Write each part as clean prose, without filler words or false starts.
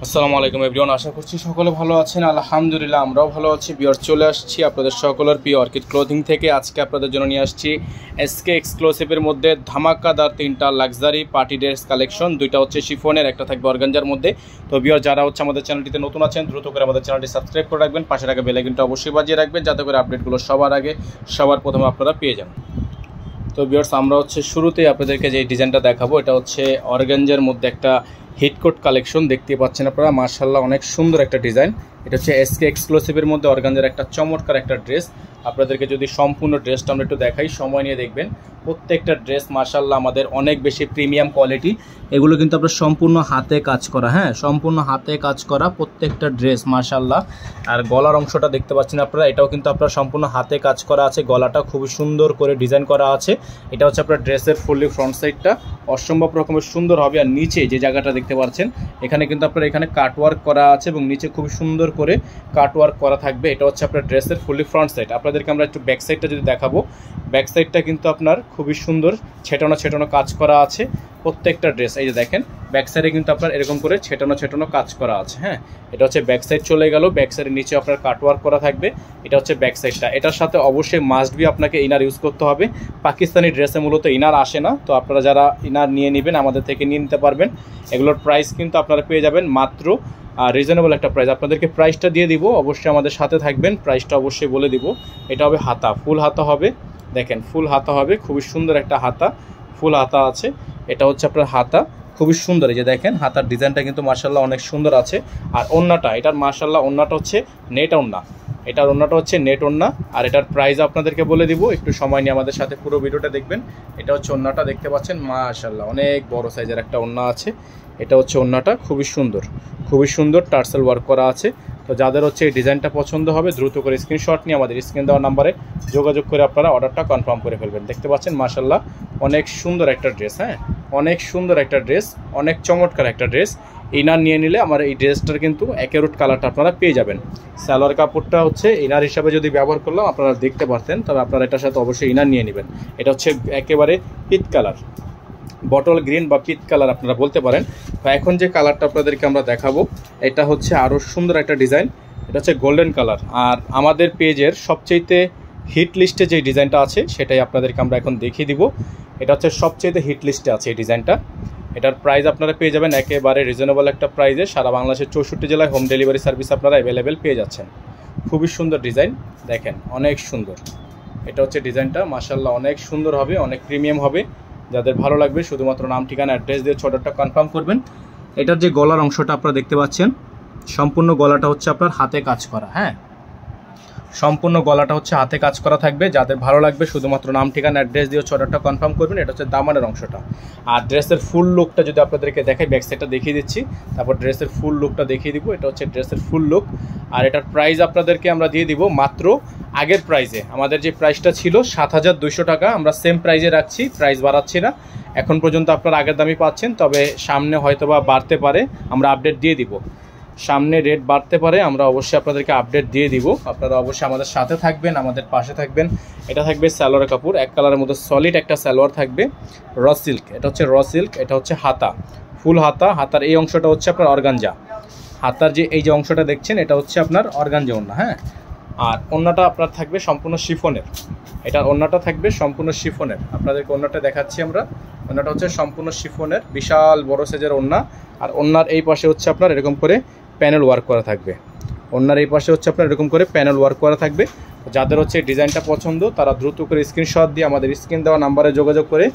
আসসালামু আলাইকুম এভরিওয়ান, আশা করছি সকলে ভালো আছেন। আলহামদুলিল্লাহ আমরাও ভালো আছি। বিয়ার চলে আসছি আপনাদের সকলের প্রিয় অর্কিড ক্লোথিং থেকে। আজকে আপনাদের জন্য নিয়ে আসছি এসকে এক্সক্লুসিভের মধ্যে ধামাকাদার 3টা লাক্সারি পার্টি ড্রেস কালেকশন। 2টা হচ্ছে শিফনের, একটা থাকবে অর্গানজার মধ্যে। তো বিয়ার যারা হচ্ছে আমাদের চ্যানেলটিতে নতুন আছেন দ্রুত করে আমাদের চ্যানেলটি সাবস্ক্রাইব করে রাখবেন, পাশে রাখা বেল আইকনটা অবশ্যই বাজিয়ে রাখবেন যাতে করে আপডেটগুলো সবার আগে সবার প্রথমে আপনারা পেয়ে যান। তো বিয়ার্স আমরা হচ্ছে শুরুতেই আপনাদেরকে যে ডিজাইনটা দেখাবো এটা হচ্ছে অর্গানজার মধ্যে একটা হিটকোট কালেকশন। দেখতে পাচ্ছেন আপনারা, মাশাআল্লাহ অনেক সুন্দর একটা ডিজাইন। এটা হচ্ছে এসকে এক্সক্লুসিভের মধ্যে অর্গানজার একটা চমৎকার একটা ড্রেস। আপনাদেরকে যদি সম্পূর্ণ ড্রেসটা আমরা একটু দেখাই, সময় নিয়ে দেখবেন। প্রত্যেকটা ড্রেস মাশাআল্লাহ আমাদের অনেক বেশি প্রিমিয়াম কোয়ালিটি। এগুলো কিন্তু আপনার সম্পূর্ণ হাতে কাজ করা, হ্যাঁ সম্পূর্ণ হাতে কাজ করা প্রত্যেকটা ড্রেস মাশাআল্লাহ। আর গলার অংশটা দেখতে পাচ্ছেন আপনারা, এটাও কিন্তু আপনার সম্পূর্ণ হাতে কাজ করা আছে। গলাটা খুবই সুন্দর করে ডিজাইন করা আছে। এটা হচ্ছে আপনার ড্রেসের ফুললি ফ্রন্ট সাইডটা অসম্ভব রকমের সুন্দর হবে। আর নিচে যে জায়গাটা দেখতে পাচ্ছেন এখানে কিন্তু আপনার এখানে কাটওয়ার্ক করা আছে এবং নিচে খুবই সুন্দর করে কাটওয়ার্ক করা থাকবে। এটা হচ্ছে আপনার ড্রেসের ফুললি ফ্রন্ট সাইড। আপনাদেরকে আমরা একটু ব্যাক সাইডটা যদি দেখাবো, ব্যাক সাইডটা কিন্তু আপনার খুবই সুন্দর ছেটানো ছেটানো কাজ করা আছে প্রত্যেকটা ড্রেস। এই যে দেখেন ব্যাক সাইডে কিন্তু আপনার এরকম করে ছেটানো ছেটানো কাজ করা আছে। হ্যাঁ, এটা হচ্ছে ব্যাক সাইড চলে গেল। ব্যাক সাইডের নিচে আপনার কাটওয়ার্ক করা থাকবে। এটা হচ্ছে ব্যাক সাইডটা। এটার সাথে অবশ্যই মাস্ট বি আপনাকে ইনার ইউজ করতে হবে। পাকিস্তানি ড্রেসে মূলত ইনার আসে না, তো আপনারা যারা ইনার নিয়ে নেবেন আমাদের থেকে নিয়ে নিতে পারবেন। এগুলোর প্রাইস কিন্তু আপনারা পেয়ে যাবেন মাত্র রিজনেবল একটা প্রাইস। আপনাদেরকে প্রাইসটা দিয়ে দিব, অবশ্যই আমাদের সাথে থাকবেন। প্রাইসটা অবশ্যই বলে দিব। এটা হবে হাতা, ফুল হাতা হবে। দেখেন ফুল হাতা হবে, খুবই সুন্দর একটা হাতা, ফুল হাতা আছে। এটা হচ্ছে আপনার হাতা, খুবই সুন্দর। এই যে দেখেন হাতার ডিজাইনটা কিন্তু মাশাআল্লাহ অনেক সুন্দর আছে। আর ওন্নাটা, এটার মাশাআল্লাহ ওন্নাটা হচ্ছে নেট ওন্না। এটার ওন্নাটা হচ্ছে নেট ওন্না। আর এটার প্রাইস আপনাদেরকে বলে দিব, একটু সময় নিয়ে আমাদের সাথে পুরো ভিডিওটা দেখবেন। এটা হচ্ছে ওন্নাটা, দেখতে পাচ্ছেন মাশাআল্লাহ অনেক বড় সাইজের একটা ওন্না আছে। এটা হচ্ছে ওন্নাটা, খুবই সুন্দর, খুবই সুন্দর টার্সেল ওয়ার্ক করা আছে। তো যাদের হচ্ছে এই ডিজাইনটা পছন্দ হবে দ্রুত করে স্ক্রিনশট নিয়ে আমাদের স্ক্রিন দেওয়া নাম্বারে যোগাযোগ করে আপনারা অর্ডারটা কনফার্ম করে ফেলবেন। দেখতে পাচ্ছেন মাশাআল্লাহ অনেক সুন্দর একটা ড্রেস। হ্যাঁ, অনেক সুন্দর একটা ড্রেস, অনেক চমৎকার একটা ড্রেস। ইনার নিয়ে নিলে আমার এই ড্রেসটার কিন্তু অ্যাকুরেট কালারটা আপনারা পেয়ে যাবেন। সালোয়ার কাপড়টা হচ্ছে ইনার হিসাবে যদি ব্যবহার করলাম আপনারা দেখতে পারতেন, তবে আপনারা এটার সাথে অবশ্যই ইনার নিয়ে নেবেন। এটা হচ্ছে একেবারে পিট কালার, বটল গ্রিন বা পিট কালার আপনারা বলতে পারেন। তো এখন যে কালারটা আপনাদেরকে আমরা দেখাবো এটা হচ্ছে আরও সুন্দর একটা ডিজাইন। এটা হচ্ছে গোল্ডেন কালার। আর আমাদের পেজের সবচেয়ে হিট লিস্টে যে ডিজাইনটা আছে সেটাই আপনাদেরকে আমরা এখন দেখিয়ে দিব। এটা হচ্ছে সবচেয়ে হিট লিস্টে আছে এই ডিজাইনটা। এটার প্রাইস আপনারা পেয়ে যাবেন একেবারে রিজনেবল একটা প্রাইসে। সারা বাংলাদেশের 64 জেলায় হোম ডেলিভারি সার্ভিস আপনারা অ্যাভেলেবেল পেয়ে যাচ্ছেন। খুবই সুন্দর ডিজাইন, দেখেন অনেক সুন্দর। এটা হচ্ছে ডিজাইনটা মাশাআল্লাহ অনেক সুন্দর হবে, অনেক প্রিমিয়াম হবে। যাদের ভালো লাগবে শুধুমাত্র নাম ঠিকানা অ্যাড্রেস দিয়ে অর্ডারটা কনফার্ম করবেন। এটার যে গলার অংশটা আপনারা দেখতে পাচ্ছেন, সম্পূর্ণ গলাটা হচ্ছে আপনার হাতে কাজ করা। হ্যাঁ, সম্পূর্ণ গলাটা হচ্ছে হাতে কাজ করা থাকবে। যাদের ভালো লাগবে শুধুমাত্র নাম ঠিকানা অ্যাড্রেস দিয়ে অর্ডারটা কনফার্ম করবেন। এটা হচ্ছে দামানের অংশটা। আর ড্রেসের ফুল লুকটা যদি আপনাদেরকে দেখাই, ব্যাক সাইডটা দেখিয়ে দিচ্ছি, তারপর ড্রেসের ফুল লুকটা দেখিয়ে দিব। এটা হচ্ছে ড্রেসের ফুল লুক। আর এটার প্রাইস আপনাদেরকে আমরা দিয়ে দিব মাত্র আগের প্রাইসে। আমাদের যে প্রাইসটা ছিল 7200 টাকা, আমরা সেম প্রাইসে রাখছি, প্রাইস বাড়াচ্ছি না। এখন পর্যন্ত আপনারা আগের দামই পাচ্ছেন, তবে সামনে হয়তোবা বাড়তে পারে, আমরা আপডেট দিয়ে দিব। সামনে রেট বাড়তে পারে, আমরা অবশ্যই আপনাদেরকে আপডেট দিয়ে দিব। আপনারা অবশ্যই আমাদের সাথে থাকবেন, আমাদের পাশে থাকবেন। এটা থাকবে সালোয়ার কাপড়, এক কালারের মধ্যে সলিড একটা সালোয়ার থাকবে, র সিল্ক। এটা হচ্ছে র সিল্ক। এটা হচ্ছে হাতা, ফুল হাতা। হাতার এই অংশটা হচ্ছে আপনার অর্গানজা। হাতার যে এই যে অংশটা দেখছেন এটা হচ্ছে আপনার অর্গানজা ওন্না। হ্যাঁ, আর ওন্নাটা আপনার থাকবে সম্পূর্ণ শিফনের। এটার ওন্নাটা থাকবে সম্পূর্ণ শিফনের। আপনাদেরকে ওন্নাটা দেখাচ্ছি আমরা। ওন্নাটা হচ্ছে সম্পূর্ণ শিফনের, বিশাল বড় সাইজের ওন্না। আর ওন্নার এই পাশে হচ্ছে আপনার এরকম করে প্যানেল ওয়ার্ক করা থাকবে। ওন্নার এই পাশে হচ্ছে আপনার এরকম করে প্যানেল ওয়ার্ক করা থাকবে। যাদের হচ্ছে ডিজাইনটা পছন্দ তারা দ্রুত করে স্ক্রিনশট দিয়ে আমাদের স্ক্রিন দেওয়া নাম্বারে যোগাযোগ করে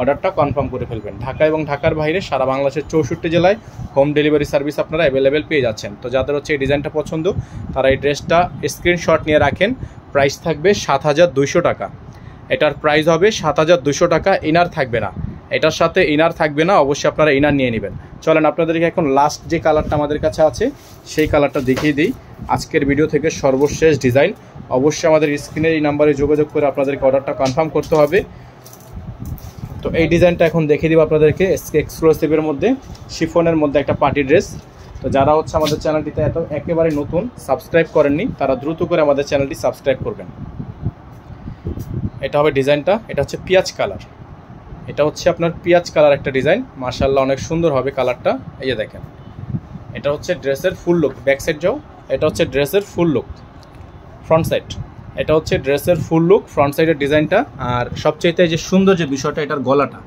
অর্ডারটা কনফার্ম করে ফেলবেন। ঢাকা এবং ঢাকার বাইরে সারা বাংলাদেশের 64 জেলায় হোম ডেলিভারি সার্ভিস আপনারা অ্যাভেলেবেল পেয়ে যাচ্ছেন। তো যাদের হচ্ছে এই ডিজাইনটা পছন্দ তারা এই ড্রেসটা স্ক্রিনশট নিয়ে রাখেন। প্রাইস থাকবে 7200 টাকা। এটার প্রাইস হবে 7200 টাকা। ইনার থাকবে না, এটার সাথে ইনার থাকবে না, অবশ্যই আপনারা ইনার নিয়ে নেবেন। চলেন আপনাদেরকে এখন লাস্ট যে কালারটা আমাদের কাছে আছে সেই কালারটা দেখিয়ে দিই। আজকের ভিডিও থেকে সর্বশেষ ডিজাইন। অবশ্যই আমাদের স্ক্রিনের এই নাম্বারে যোগাযোগ করে আপনাদেরকে অর্ডারটা কনফার্ম করতে হবে। তো এই ডিজাইনটা এখন দেখিয়ে দিব আপনাদেরকে, এসকে এক্সক্লুসিভের মধ্যে শিফনের মধ্যে একটা পার্টি ড্রেস। তো যারা হচ্ছে আমাদের চ্যানেলটিতে একেবারে নতুন সাবস্ক্রাইব করেননি তারা দ্রুত করে আমাদের চ্যানেলটি সাবস্ক্রাইব করবেন। এটা হবে ডিজাইনটা। এটা হচ্ছে পেঁয়াজ কালার। এটা হচ্ছে আপনার পেঁয়াজ কালার একটা ডিজাইন। মাশাআল্লাহ অনেক সুন্দর হবে কালারটা। এই যে দেখেন এটা হচ্ছে ড্রেসের ফুল লুক। ব্যাক সাইড যাও, এটা হচ্ছে ড্রেসের ফুল লুক। ফ্রন্ট সাইড, এটা হচ্ছে ড্রেসের ফুল লুক, ফ্রন্ট সাইডের ডিজাইনটা। আর সবচেয়ে যে সুন্দর যে বিষয়টা, এটার গলাটা,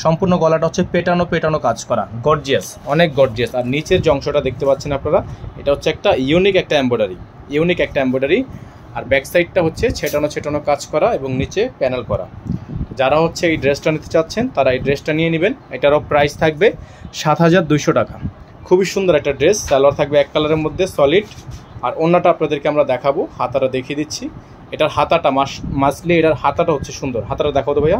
সম্পূর্ণ গলাটা হচ্ছে পেটানো কাজ করা, গর্জিয়াস, অনেক গর্জিয়াস। আর নিচের যে অংশটা দেখতে পাচ্ছেন আপনারা, এটা হচ্ছে একটা ইউনিক একটা এমব্রয়ডারি। আর ব্যাক সাইডটা হচ্ছে ছেটানো কাজ করা এবং নিচে প্যানেল করা। যারা হচ্ছে এই ড্রেসটা নিতে চাচ্ছেন তারা এই ড্রেসটা নিয়ে নেবেন। এটারও প্রাইস থাকবে 7200 টাকা। খুবই সুন্দর একটা ড্রেস, সালোয়ার থাকবে এক কালারের মধ্যে সলিড। আর অন্যটা আপনাদেরকে আমরা দেখাবো, হাতাটা দেখিয়ে দিচ্ছি। এটার হাতাটা মাসলি, এটার হাতাটা হচ্ছে সুন্দর। হাতাটা দেখাও তো ভাইয়া,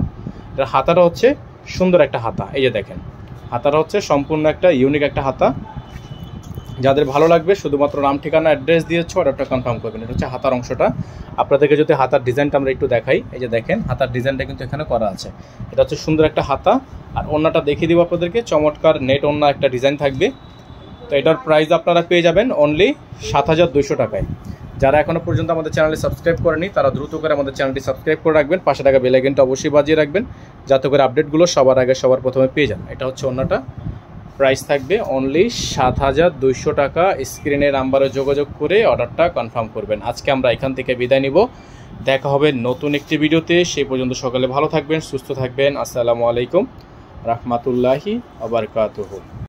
এটার হাতাটা হচ্ছে সুন্দর একটা হাতা। এই যে দেখেন, হাতাটা হচ্ছে সম্পূর্ণ একটা ইউনিক একটা হাতা। যাদের ভালো লাগবে শুধুমাত্র নাম, ঠিকানা, অ্যাড্রেস দিয়েছ, অর্ডারটা কনফার্ম করবেন। এটা হচ্ছে হাতার অংশটা। আপনাদেরকে যদি হাতার ডিজাইনটা আমরা একটু দেখাই, এই যে দেখেন হাতার ডিজাইনটা কিন্তু এখানে করা আছে। এটা হচ্ছে সুন্দর একটা হাতা। আর ওন্নাটা দেখিয়ে দিব আপনাদেরকে, চমৎকার নেট ওন্না একটা ডিজাইন থাকবে। তো এটার প্রাইস আপনারা পেয়ে যাবেন অনলি 7200 টাকায়। যারা এখনও পর্যন্ত আমাদের চ্যানেলে সাবস্ক্রাইব করেনি তারা দ্রুত করে আমাদের চ্যানেলটি সাবস্ক্রাইব করে রাখবেন, পাশে থাকা বেল আইকনটা অবশ্যই বাজিয়ে রাখবেন, যাতে করে আপডেটগুলো সবার আগে সবার প্রথমে পেয়ে যান। এটা হচ্ছে ওন্নাটা, প্রাইস থাকবে অনলি 7200 টাকা। স্ক্রিনের নাম্বারে যোগাযোগ করে অর্ডারটা কনফার্ম করবেন। আজকে আমরা এখান থেকে বিদায় নিব, দেখা হবে নতুন একটি ভিডিওতে। সেই পর্যন্ত সকালে ভালো থাকবেন, সুস্থ থাকবেন। আসসালামু আলাইকুম রহমতুল্লাহি ওয়া বারাকাতুহু।